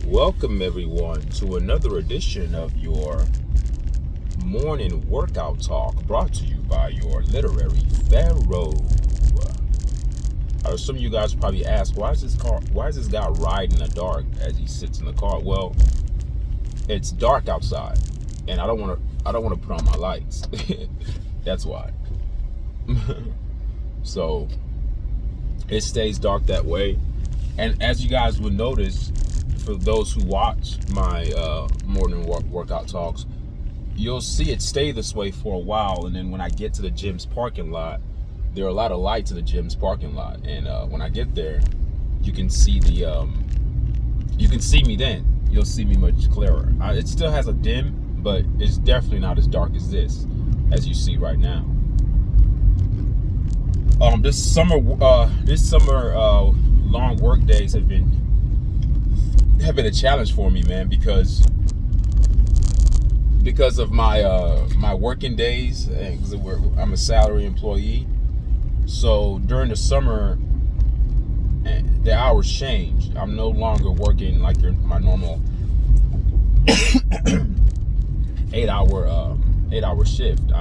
Welcome everyone to another edition of your morning workout talk brought to you by your literary pharaoh. Some of you guys probably ask, why is this guy riding in the dark as he sits in the car? Well, it's dark outside and I don't want to put on my lights. That's why. So it stays dark that way. And as you guys would notice, for those who watch my morning workout talks, you'll see it stay this way for a while, and then when I get to the gym's parking lot, there are a lot of lights in the gym's parking lot, and when I get there, you can see me then. You'll see me much clearer. It still has a dim, but it's definitely not as dark as this, as you see right now. This summer long work days have been a challenge for me, man, because of my working days, and I'm a salary employee. So during the summer, the hours change. I'm no longer working like my normal 8-hour shift.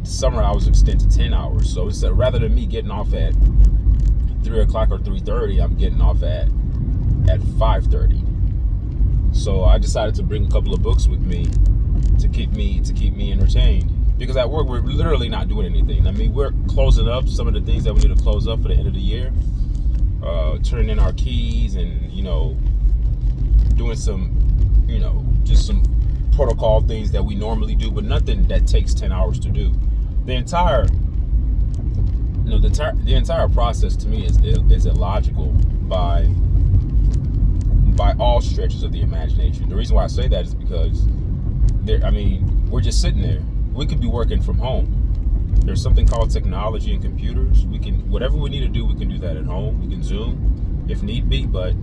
Summer hours extend to 10 hours. So it's rather than me getting off at 3 o'clock or 3:30, I'm getting off at 5:30. So I decided to bring a couple of books with me to keep me entertained. Because at work we're literally not doing anything. I mean, we're closing up some of the things that we need to close up for the end of the year, turning in our keys, and doing some, just some protocol things that we normally do, but nothing that takes 10 hours to do. The entire process to me is illogical by all stretches of the imagination. The reason why I say that is because we're just sitting there. We could be working from home. There's something called technology and computers. We can, whatever we need to do, we can do that at home. We can Zoom if need be, but I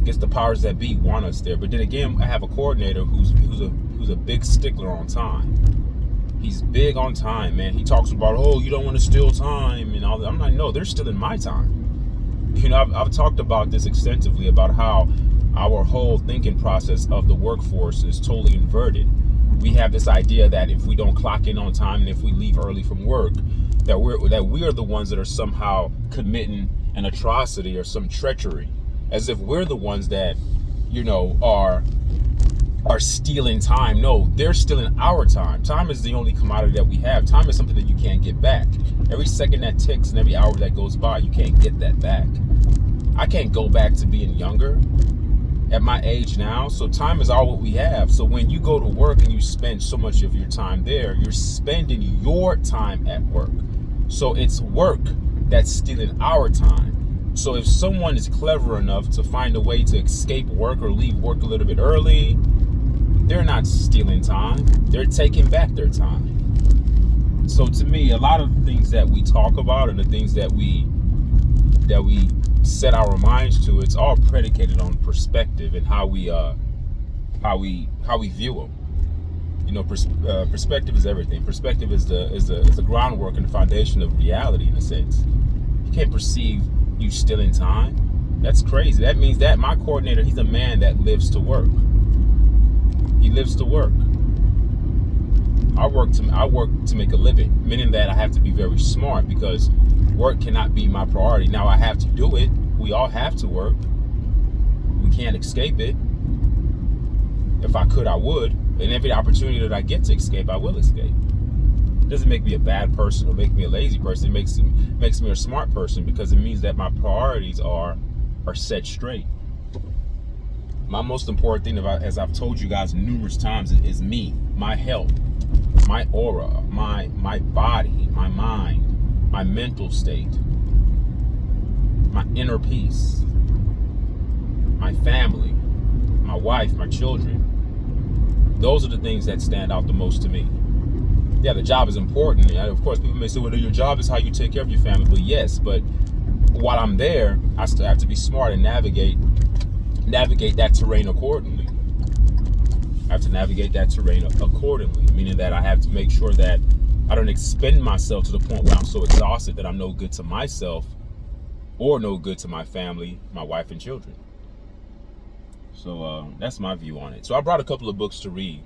guess the powers that be want us there. But then again, I have a coordinator who's a big stickler on time. He's big on time, man. He talks about, you don't want to steal time and all that. I'm like, no, they're stealing my time. I've talked about this extensively, about how our whole thinking process of the workforce is totally inverted. We have this idea that if we don't clock in on time and if we leave early from work, that we are the ones that are somehow committing an atrocity or some treachery, as if we're the ones that are stealing time. No, they're stealing our time. Time is the only commodity that we have. Time is something that you can't get back. Every second that ticks and every hour that goes by, you can't get that back. I can't go back to being younger at my age now. So time is all what we have. So when you go to work and you spend so much of your time there, you're spending your time at work. So it's work that's stealing our time. So if someone is clever enough to find a way to escape work or leave work a little bit early, they're not stealing time. They're taking back their time. So to me, a lot of the things that we talk about and the things that we set our minds to, it's all predicated on perspective and how we view them. Perspective is everything. Perspective is the groundwork and the foundation of reality, in a sense. You can't perceive you stealing time. That's crazy. That means that my coordinator, he's a man that lives to work. He lives to work. I work to make a living, meaning that I have to be very smart, because work cannot be my priority. Now I have to do it. We all have to work. We can't escape it. If I could, I would. And every opportunity that I get to escape, I will escape. It doesn't make me a bad person or make me a lazy person. It makes me a smart person, because it means that my priorities are set straight. My most important thing, as I've told you guys numerous times, is me, my health, my aura, my body, my mind, my mental state, my inner peace, my family, my wife, my children. Those are the things that stand out the most to me. Yeah, the job is important. Of course, people may say, well, your job is how you take care of your family. But yes, but while I'm there, I still have to be smart and navigate that terrain accordingly. I have to navigate that terrain accordingly, meaning that I have to make sure that I don't expend myself to the point where I'm so exhausted that I'm no good to myself or no good to my family, my wife and children. So that's my view on it. So I brought a couple of books to read.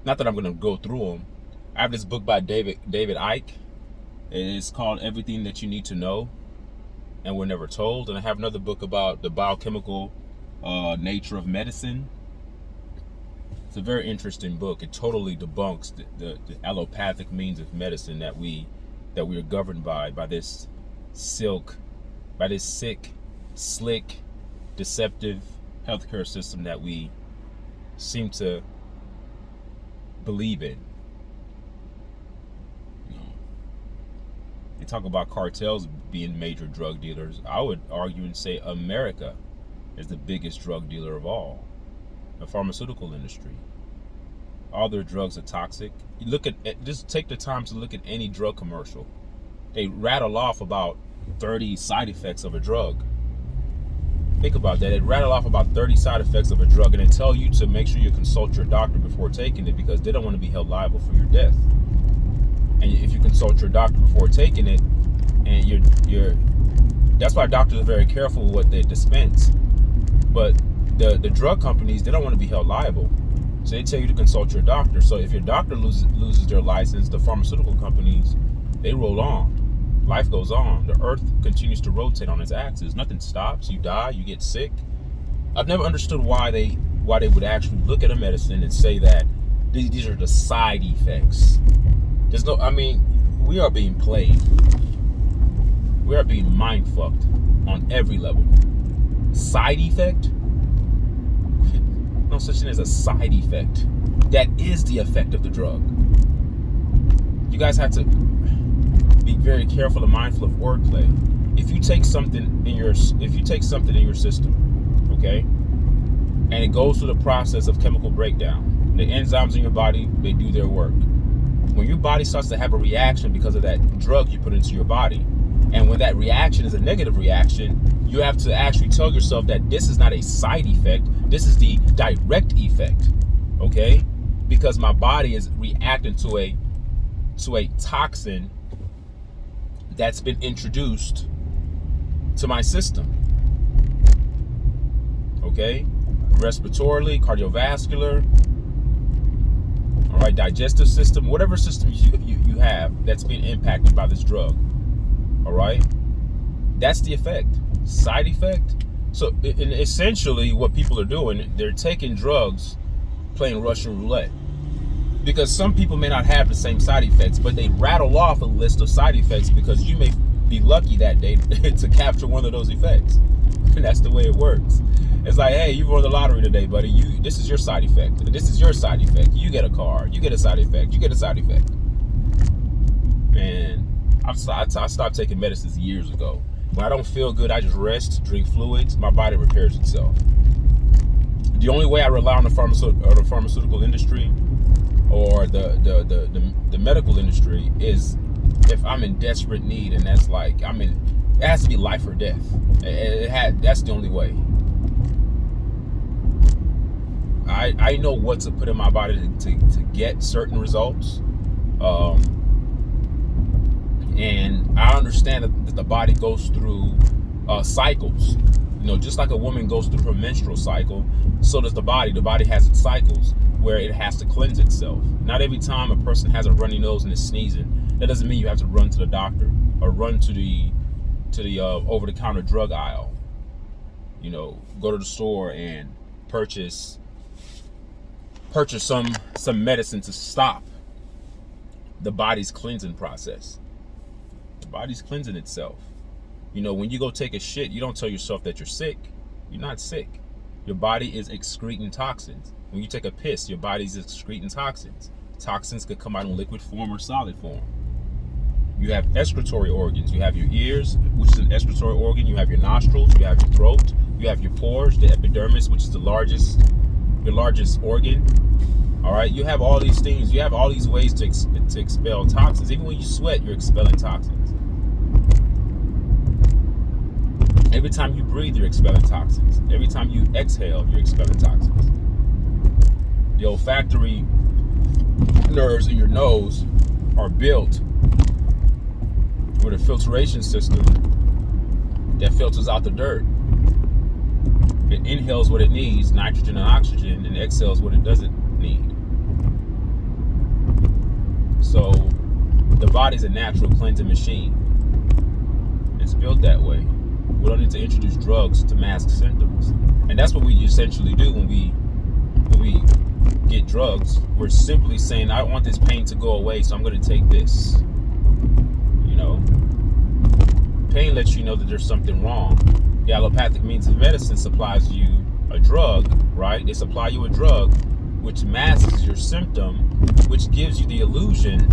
Not that I'm going to go through them. I have this book by David Icke. It's called Everything That You Need to Know and We're Never Told. And I have another book about the biochemical nature of medicine. It's a very interesting book. It totally debunks the allopathic means of medicine that we are governed by this sick, slick, deceptive healthcare system that we seem to believe in. They talk about cartels being major drug dealers. I would argue and say America is the biggest drug dealer of all. The pharmaceutical industry. All their drugs are toxic. You look at just take the time to look at any drug commercial. They rattle off about 30 side effects of a drug. Think about that. They rattle off about 30 side effects of a drug, and they tell you to make sure you consult your doctor before taking it because they don't want to be held liable for your death. And if you consult your doctor before taking it, and you're that's why doctors are very careful with what they dispense. But the drug companies, they don't want to be held liable. So they tell you to consult your doctor. So if your doctor loses their license, the pharmaceutical companies, they roll on. Life goes on. The earth continues to rotate on its axis. Nothing stops. You die, you get sick. I've never understood why they would actually look at a medicine and say that these are the side effects. We are being played. We are being mind fucked on every level. Side effect? No such thing as a side effect. That is the effect of the drug. You guys have to be very careful and mindful of wordplay. If you take something in your system, okay, and it goes through the process of chemical breakdown, the enzymes in your body, they do their work. When your body starts to have a reaction because of that drug you put into your body, and when that reaction is a negative reaction, you have to actually tell yourself that this is not a side effect, this is the direct effect, okay? Because my body is reacting to a toxin that's been introduced to my system, okay? Respiratorily, cardiovascular, all right, digestive system, whatever system you have that's being impacted by this drug, all right? That's the effect. Side effect. So essentially what people are doing, they're taking drugs, playing Russian roulette. Because some people may not have the same side effects, but they rattle off a list of side effects because you may be lucky that day to capture one of those effects. And that's the way it works. It's like, hey, you won the lottery today, buddy. This is your side effect. This is your side effect. You get a car. You get a side effect. You get a side effect. Man, I stopped taking medicines years ago. When I don't feel good, I just rest, drink fluids. My body repairs itself. The only way I rely on the pharmaceutical industry or the medical industry is if I'm in desperate need, and that's like it has to be life or death. That's the only way. I know what to put in my body to get certain results, and I understand that the body goes through cycles. Just like a woman goes through her menstrual cycle, so does the body. The body has its cycles where it has to cleanse itself. Not every time a person has a runny nose and is sneezing, that doesn't mean you have to run to the doctor or run to the over-the-counter drug aisle. Go to the store and purchase some medicine to stop the body's cleansing process. The body's cleansing itself. When you go take a shit, you don't tell yourself that you're sick. You're not sick. Your body is excreting toxins. When you take a piss, your body's excreting toxins. Toxins could come out in liquid form or solid form. You have excretory organs. You have your ears, which is an excretory organ. You have your nostrils. You have your throat. You have your pores, the epidermis, which is your largest organ. All right. You have all these things. You have all these ways to expel toxins. Even when you sweat, you're expelling toxins. Every time you breathe, you're expelling toxins. Every time you exhale, you're expelling toxins. The olfactory nerves in your nose are built with a filtration system that filters out the dirt. It inhales what it needs, nitrogen and oxygen, and exhales what it doesn't need. So the body's a natural cleansing machine. It's built that way. We don't need to introduce drugs to mask symptoms. And that's what we essentially do when we get drugs. We're simply saying, I want this pain to go away, so I'm going to take this. You know, pain lets you know that there's something wrong. The allopathic means of medicine supplies you a drug, right? They supply you a drug which masks your symptom, which gives you the illusion,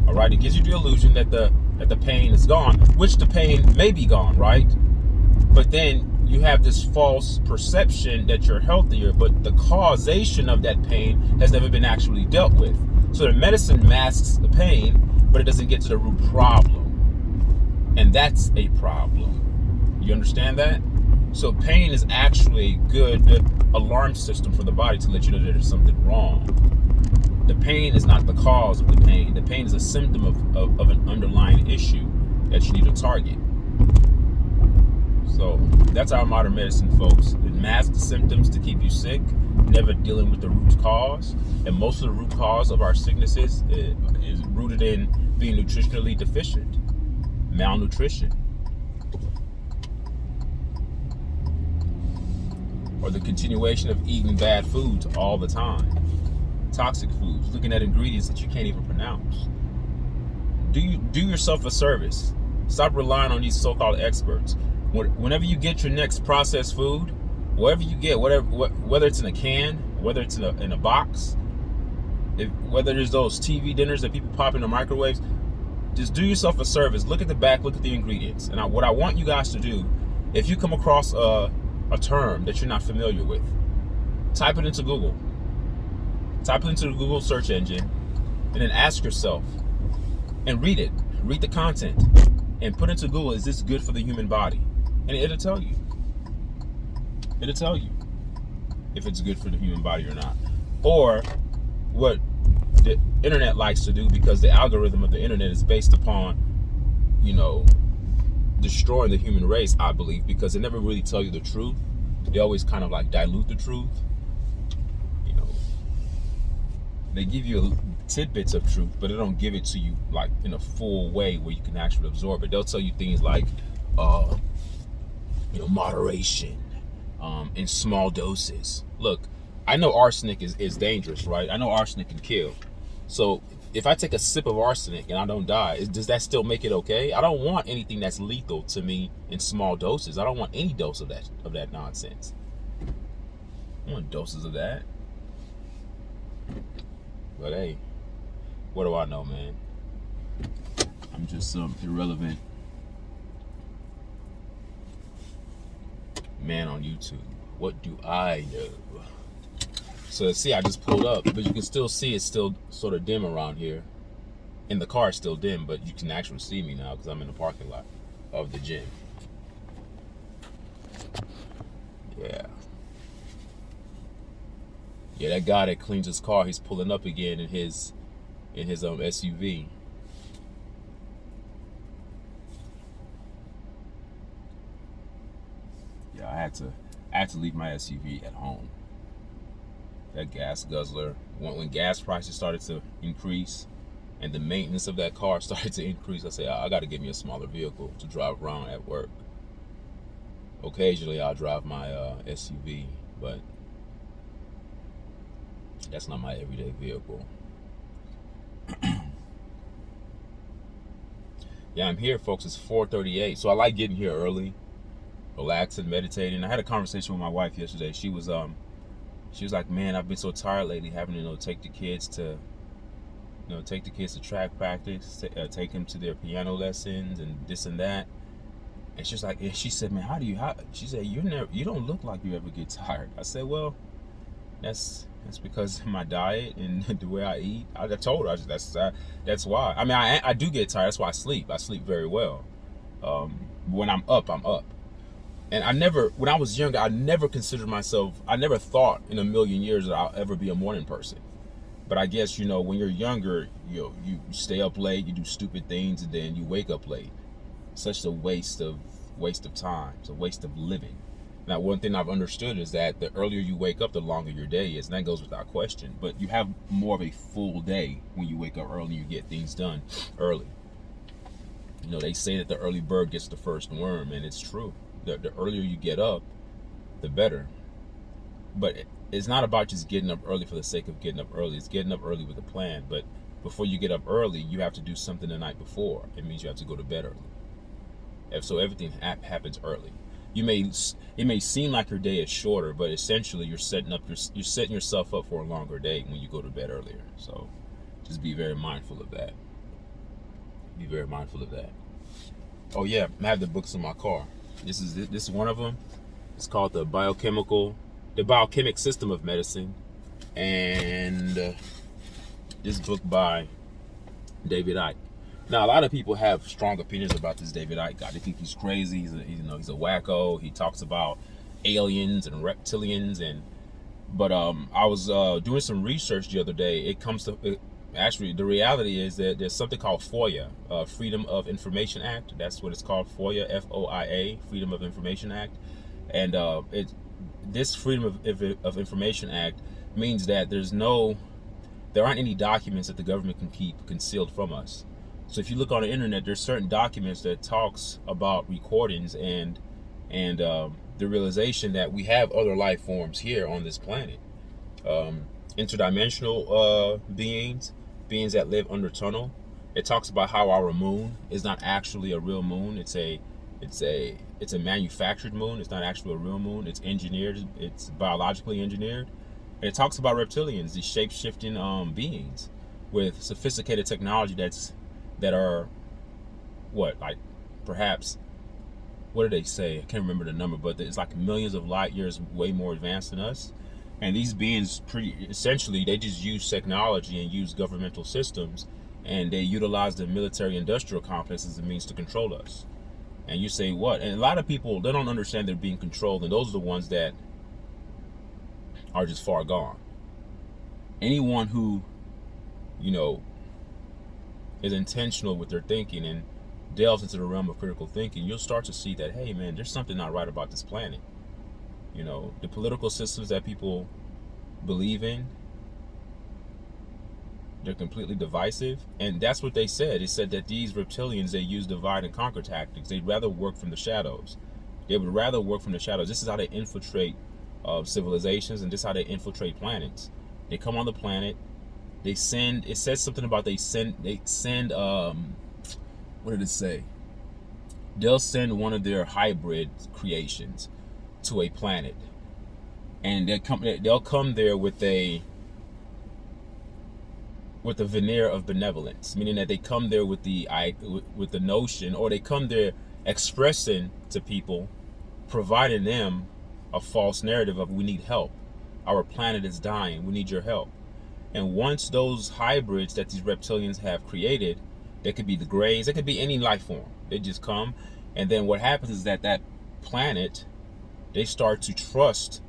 all right? It gives you the illusion that the pain is gone, which the pain may be gone, right? But then you have this false perception that you're healthier, but the causation of that pain has never been actually dealt with. So the medicine masks the pain, but it doesn't get to the root problem. And that's a problem. You understand that? So pain is actually a good alarm system for the body to let you know that there's something wrong. The pain is not the cause of the pain. The pain is a symptom of an underlying issue that you need to target. So that's our modern medicine, folks. It masks the symptoms to keep you sick, never dealing with the root cause. And most of the root cause of our sicknesses is rooted in being nutritionally deficient, malnutrition, or the continuation of eating bad foods all the time, toxic foods, looking at ingredients that you can't even pronounce. Do yourself a service. Stop relying on these so-called experts. Whenever you get your next processed food, wherever you get, whether it's in a can, whether it's in a box, whether there's those TV dinners that people pop in the microwaves, just do yourself a service. Look at the back, look at the ingredients. And what I want you guys to do, if you come across a term that you're not familiar with, type it into Google. Type it into the Google search engine, and then ask yourself, and read it. Read the content, and put into Google, is this good for the human body? And it'll tell you. It'll tell you if it's good for the human body or not. Or what the internet likes to do, because the algorithm of the internet is based upon, destroying the human race, I believe, because they never really tell you the truth. They always kind of like dilute the truth. They give you tidbits of truth, but they don't give it to you like in a full way where you can actually absorb it. They'll tell you things like, moderation, in small doses. Look, I know arsenic is dangerous, right? I know arsenic can kill. So if I take a sip of arsenic and I don't die, does that still make it okay? I don't want anything that's lethal to me in small doses. I don't want any dose of that nonsense. I want doses of that. But hey, what do I know, man? I'm just some irrelevant man on YouTube. What do I know? So see, I just pulled up, but you can still see it's still sort of dim around here. And the car is still dim, but you can actually see me now because I'm in the parking lot of the gym. Yeah, that guy that cleans his car, he's pulling up again in his SUV. Yeah, I had to leave my SUV at home. That gas guzzler, when gas prices started to increase and the maintenance of that car started to increase, I said, I got to get me a smaller vehicle to drive around at work. Occasionally, I'll drive my SUV, but that's not my everyday vehicle. Yeah, I'm here, folks. It's 4:38, so I like getting here early, relaxing, meditating. I had a conversation with my wife yesterday. She was like, "Man, I've been so tired lately, having to take the kids to track practice, take them to their piano lessons and this and that." And she said, "Man, she said, you don't look like you ever get tired." I said, "Well, that's because of my diet and the way I eat." I told her that's why. I mean, I do get tired. That's why I sleep. I sleep very well. When I'm up, I'm up. And when I was younger, I never considered myself, I never thought in a million years that I'll ever be a morning person. But I guess, when you're younger, you stay up late, you do stupid things, and then you wake up late. Such a waste of time. It's a waste of living. Now, one thing I've understood is that the earlier you wake up, the longer your day is, and that goes without question. But you have more of a full day when you wake up early. You get things done early. You know, they say that the early bird gets the first worm, and it's true. The earlier you get up, the better. But it's not about just getting up early for the sake of getting up early. It's getting up early with a plan. But before you get up early, you have to do something the night before. It means you have to go to bed early. So everything happens early. It may seem like your day is shorter, but essentially you're setting yourself up for a longer day when you go to bed earlier. So just be very mindful of that. Be very mindful of that. Oh yeah, I have the books in my car. This is one of them. It's called the Biochemic System of Medicine, and this book by David Icke. Now, a lot of people have strong opinions about this David Icke guy. They think he's crazy. He's a wacko. He talks about aliens and reptilians, but I was doing some research the other day. Actually, the reality is that there's something called FOIA, Freedom of Information Act. That's what it's called, FOIA, FOIA, Freedom of Information Act, and this Freedom of Information Act means that there aren't any documents that the government can keep concealed from us. So if you look on the internet, there's certain documents that talks about recordings and the realization that we have other life forms here on this planet, interdimensional beings that live under tunnel. It talks about how our moon is not actually a real moon. It's a manufactured moon. It's not actually a real moon. It's engineered. It's biologically engineered. And it talks about reptilians, these shape-shifting beings with sophisticated technology that are perhaps, what do they say? I can't remember the number, but it's like millions of light years way more advanced than us. And these beings essentially they just use technology and use governmental systems, and they utilize the military industrial complex as a means to control us. And you say what? And a lot of people, they don't understand they're being controlled, and those are the ones that are just far gone. Anyone who, is intentional with their thinking and delves into the realm of critical thinking, you'll start to see that, hey man, there's something not right about this planet. The political systems that people believe in, they're completely divisive. And that's what they said. They said that these reptilians, they use divide and conquer tactics. They'd rather work from the shadows. They would rather work from the shadows. This is how they infiltrate civilizations, and this is how they infiltrate planets. They come on the planet. It says something about they send what did it say? They'll send one of their hybrid creations to a planet, and they'll come there with a veneer of benevolence, meaning that they come there with the notion, or they come there expressing to people, providing them a false narrative of, we need help, our planet is dying, we need your help. And once those hybrids that these reptilians have created, they could be the Greys, they could be any life form, they just come, and then what happens is that planet, they start to trust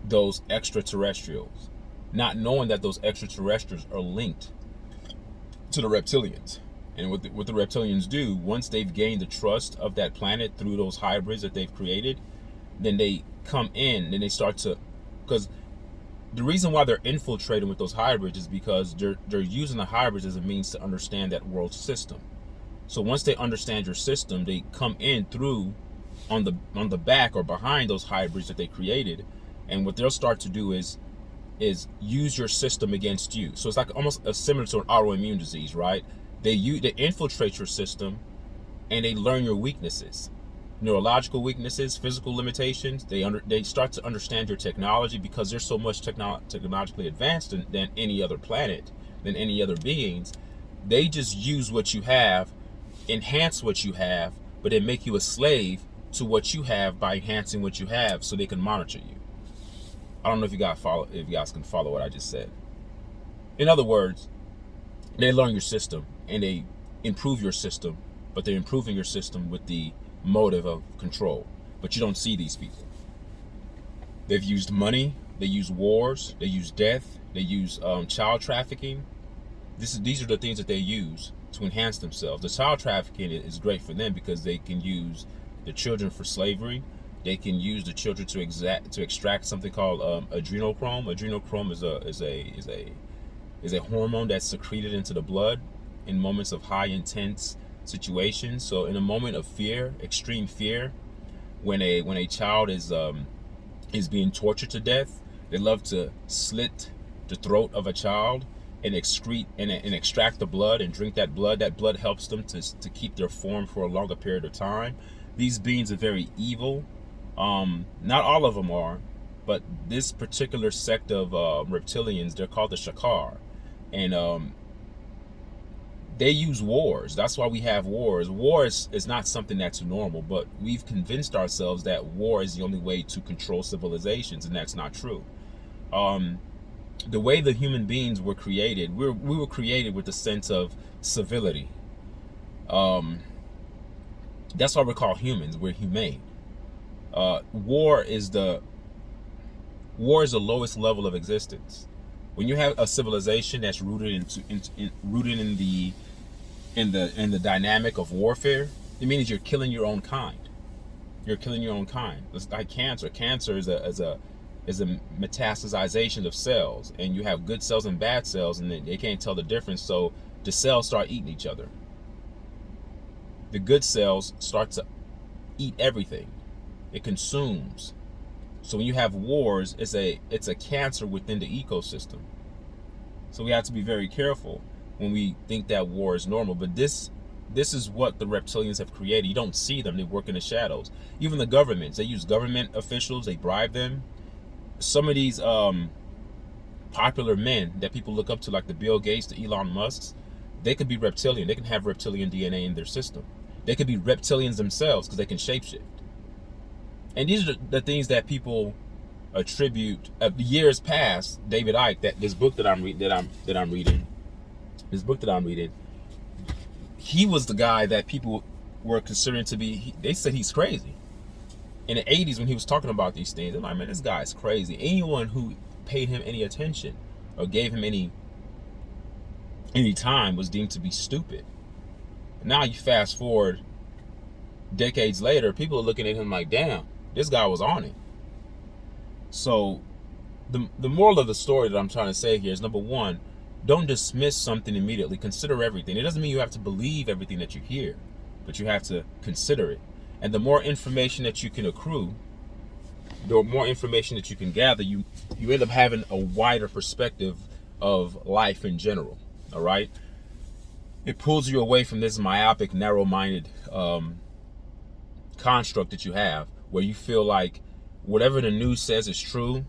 those extraterrestrials, not knowing that those extraterrestrials are linked to the reptilians. And what the reptilians do, once they've gained the trust of that planet through those hybrids that they've created, then they come in, and they start to, because the reason why they're infiltrating with those hybrids is because they're using the hybrids as a means to understand that world system. So once they understand your system, they come in through on the back or behind those hybrids that they created, and what they'll start to do is use your system against you. So it's like almost similar to an autoimmune disease, right? They infiltrate your system, and they learn your weaknesses, neurological weaknesses, physical limitations. They start to understand your technology, because they're so much technologically advanced than any other planet, than any other beings. They just use what you have, enhance what you have, but then make you a slave to what you have by enhancing what you have, so they can monitor you. I don't know if you guys can follow what I just said. In other words, they learn your system and they improve your system, but they're improving your system with the motive of control. But you don't see these people. They've used money, they use wars, they use death, they use child trafficking. These are the things that they use to enhance themselves. The child trafficking is great for them because they can use the children for slavery. They can use the children to extract something called adrenochrome. Adrenochrome is a hormone that's secreted into the blood in moments of high intense situations. So in a moment of fear, extreme fear, when a child is being tortured to death, they love to slit the throat of a child and excrete and extract the blood and drink that blood. That blood helps them to keep their form for a longer period of time. These beings are very evil. Not all of them are, but this particular sect of reptilians, they're called the Shakar, and they use wars. That's why we have wars. War is not something that's normal, but we've convinced ourselves that war is the only way to control civilizations, and that's not true. The way the human beings were created, we were created with a sense of civility. That's why we're called humans. We're humane. War is the lowest level of existence. When you have a civilization that's rooted in the dynamic of warfare, it means you're killing your own kind. You're killing your own kind. It's like cancer. Cancer is a metastasization of cells, and you have good cells and bad cells, and they can't tell the difference. So the cells start eating each other. The good cells start to eat everything. It consumes. So when you have wars, it's a cancer within the ecosystem. So we have to be very careful when we think that war is normal. But this is what the reptilians have created. You don't see them. They work in the shadows. Even the governments, they use government officials. They bribe them. Some of these popular men that people look up to, like the Bill Gates, the Elon Musks, they could be reptilian. They can have reptilian DNA in their system. They could be reptilians themselves because they can shapeshift. And these are the things that people attribute. Years past, David Icke, this book that I'm reading, he was the guy that people were considering to be. They said he's crazy. In the 80s, when he was talking about these things, they're like, man, this guy's crazy. Anyone who paid him any attention or gave him any time was deemed to be stupid. Now you fast forward decades later, people are looking at him like, damn, this guy was on it. So the moral of the story that I'm trying to say here is, number one, don't dismiss something immediately. Consider everything. It doesn't mean you have to believe everything that you hear, but you have to consider it. And the more information that you can accrue, the more information that you can gather, you end up having a wider perspective of life in general. All right? It pulls you away from this myopic, narrow-minded construct that you have, where you feel like whatever the news says is true,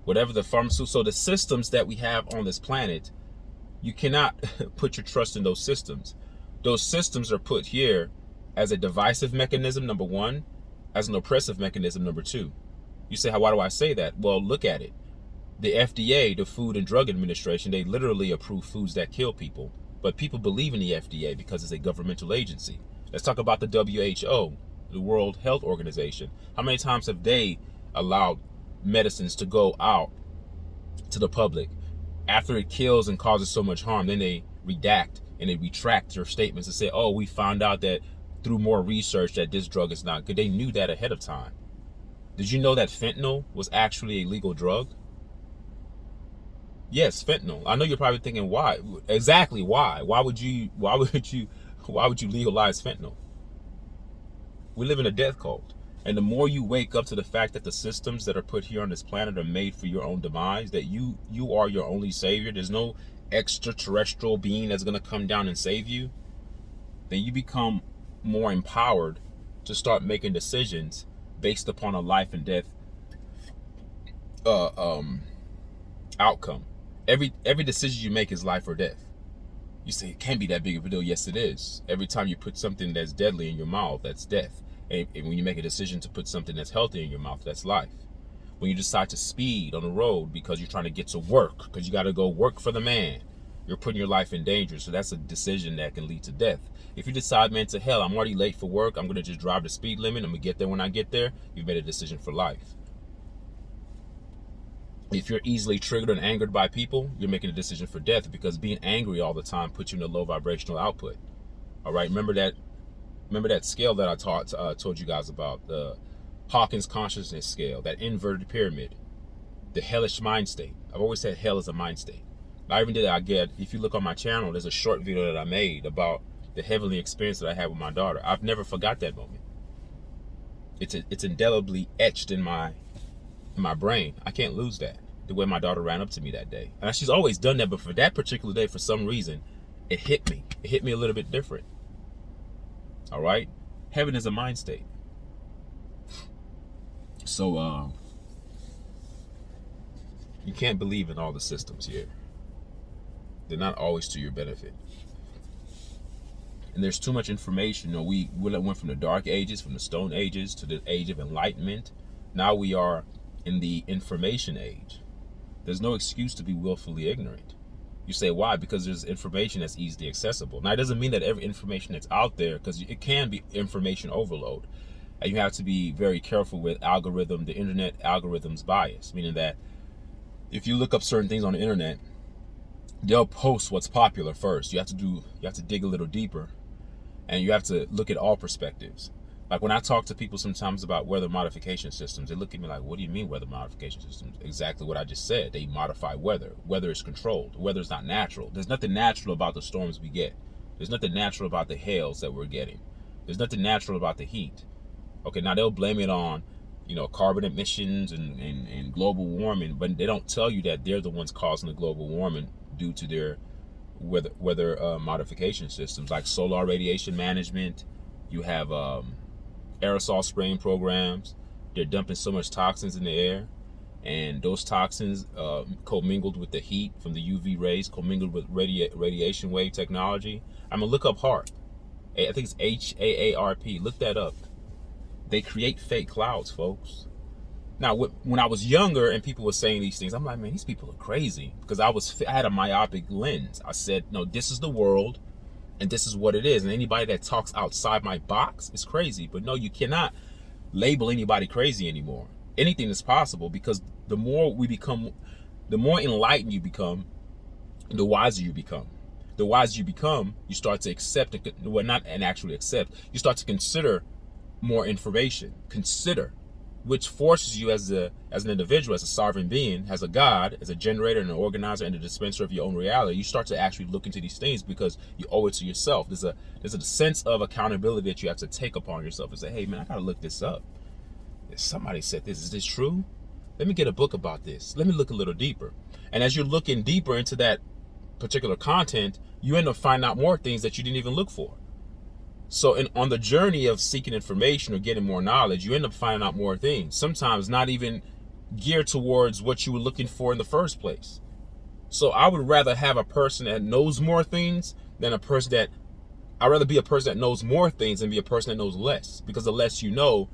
whatever the pharmaceutical. So the systems that we have on this planet, you cannot put your trust in those systems. Those systems are put here as a divisive mechanism, number one, as an oppressive mechanism, number two. You say, why do I say that? Well, look at it. The FDA, the Food and Drug Administration, they literally approve foods that kill people. But people believe in the FDA because it's a governmental agency. Let's talk about the WHO, the World Health Organization. How many times have they allowed medicines to go out to the public? After it kills and causes so much harm, then they redact and they retract their statements and say, oh, we found out that through more research that this drug is not good. They knew that ahead of time. Did you know that fentanyl was actually a legal drug? Yes, fentanyl. I know you're probably thinking, why? Exactly why? Why would you legalize fentanyl? We live in a death cult. And the more you wake up to the fact that the systems that are put here on this planet are made for your own demise, that you are your only savior, there's no extraterrestrial being that's going to come down and save you, then you become more empowered to start making decisions based upon a life and death outcome. Every decision you make is life or death. You say it can't be that big of a deal. Yes, it is. Every time you put something that's deadly in your mouth, that's death. And when you make a decision to put something that's healthy in your mouth, that's life. When you decide to speed on the road because you're trying to get to work, because you got to go work for the man, you're putting your life in danger. So that's a decision that can lead to death. If you decide, man, to hell, I'm already late for work, I'm going to just drive the speed limit, I'm going to get there when I get there, you've made a decision for life. If you're easily triggered and angered by people, you're making a decision for death, because being angry all the time puts you in a low vibrational output. All right, remember that scale that I told you guys about, the Hawkins consciousness scale, that inverted pyramid, the hellish mind state. I've always said hell is a mind state. I even did if you look on my channel, there's a short video that I made about the heavenly experience that I had with my daughter. I've never forgot that moment. It's indelibly etched in my brain. I can't lose that. The way my daughter ran up to me that day. And she's always done that, but for that particular day, for some reason, it hit me. It hit me a little bit different. All right? Heaven is a mind state. So, you can't believe in all the systems here. They're not always to your benefit. And there's too much information. You know, we went from the dark ages, from the stone ages, to the age of enlightenment. Now we are in the information age. There's no excuse to be willfully ignorant. You say, why? Because there's information that's easily accessible. Now, it doesn't mean that every information that's out there, because it can be information overload. And you have to be very careful with the internet algorithm's bias, meaning that if you look up certain things on the internet, they'll post what's popular first. You have to dig a little deeper, and you have to look at all perspectives. Like when I talk to people sometimes about weather modification systems, they look at me like, what do you mean weather modification systems? Exactly what I just said. They modify weather. Weather is controlled. Weather is not natural. There's nothing natural about the storms we get. There's nothing natural about the hails that we're getting. There's nothing natural about the heat. Okay, now they'll blame it on, carbon emissions and global warming, but they don't tell you that they're the ones causing the global warming due to their weather modification systems, like solar radiation management. You have aerosol spraying programs. They're dumping so much toxins in the air, and those toxins commingled with the heat from the UV rays, commingled with radiation wave technology. I'm gonna look up HAARP. I think it's HAARP. Look that up. They create fake clouds, folks. Now, when I was younger and people were saying these things, I'm like, man, these people are crazy, because I had a myopic lens. I said, no, this is the world, and this is what it is. And anybody that talks outside my box is crazy. But no, you cannot label anybody crazy anymore. Anything is possible, because the more enlightened you become, the wiser you become. The wiser you become, you start to accept, you start to consider more information. Which forces you as an individual, as a sovereign being, as a God, as a generator and an organizer and a dispenser of your own reality. You start to actually look into these things because you owe it to yourself. There's a sense of accountability that you have to take upon yourself and say, hey man, I gotta look this up. Somebody said this. Is this true? Let me get a book about this. Let me look a little deeper. And as you're looking deeper into that particular content, you end up finding out more things that you didn't even look for. So on the journey of seeking information or getting more knowledge, you end up finding out more things, sometimes not even geared towards what you were looking for in the first place. So I would rather have a person that knows more things than I'd rather be a person that knows more things than be a person that knows less. Because the less you know,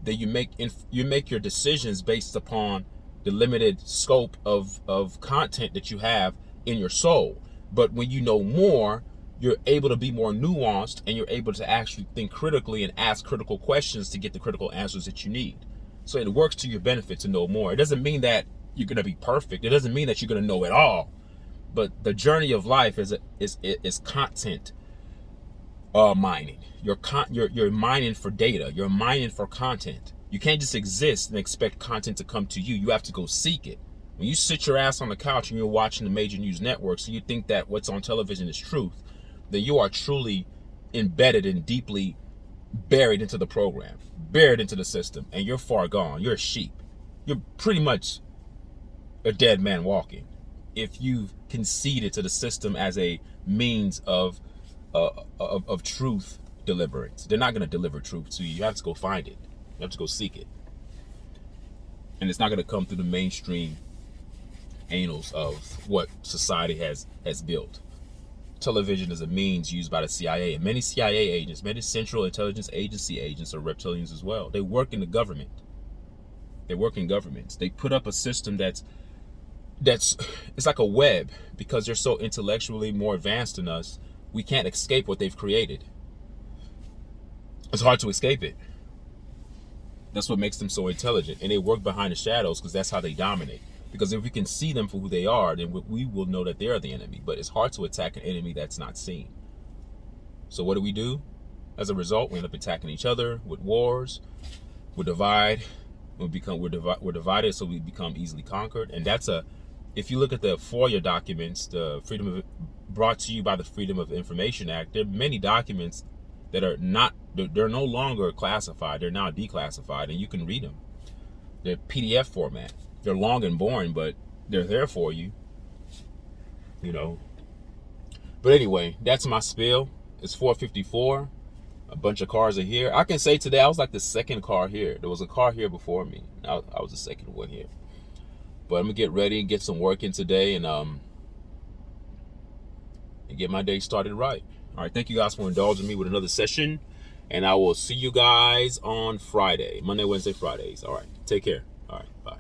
that you make your decisions based upon the limited scope of content that you have in your soul. But when you know more, you're able to be more nuanced, and you're able to actually think critically and ask critical questions to get the critical answers that you need. So it works to your benefit to know more. It doesn't mean that you're going to be perfect. It doesn't mean that you're going to know it all. But the journey of life is content mining. You're mining for data. You're mining for content. You can't just exist and expect content to come to you. You have to go seek it. When you sit your ass on the couch and you're watching the major news networks and you think that what's on television is truth, then you are truly embedded and deeply buried into the program, buried into the system, and you're far gone. You're a sheep. You're pretty much a dead man walking if you've conceded to the system as a means of truth deliverance. They're not going to deliver truth to you. You have to go find it. You have to go seek it. And it's not going to come through the mainstream annals of what society has built. Television is a means used by the CIA, and many CIA agents, many Central Intelligence Agency agents are reptilians as well. They work in the government. They work in governments. They put up a system that's it's like a web, because they're so intellectually more advanced than us. We can't escape what they've created. It's hard to escape it. That's what makes them so intelligent, and they work behind the shadows because that's how they dominate. Because if we can see them for who they are, then we will know that they're the enemy. But it's hard to attack an enemy that's not seen. So what do? As a result, we end up attacking each other with wars. We're divided, so we become easily conquered. And that's if you look at the FOIA documents, brought to you by the Freedom of Information Act, there are many documents that are they're no longer classified. They're now declassified, and you can read them. They're PDF format. They're long and boring, but they're there for you. But anyway, that's my spiel. It's 4:54. A bunch of cars are here. I can say today I was like the second car here. There was a car here before me. I was the second one here. But I'm gonna get ready and get some work in today, and get my day started right. All right, thank you guys for indulging me with another session, and I will see you guys on Friday, Monday, Wednesday, Fridays. All right, take care. All right, bye.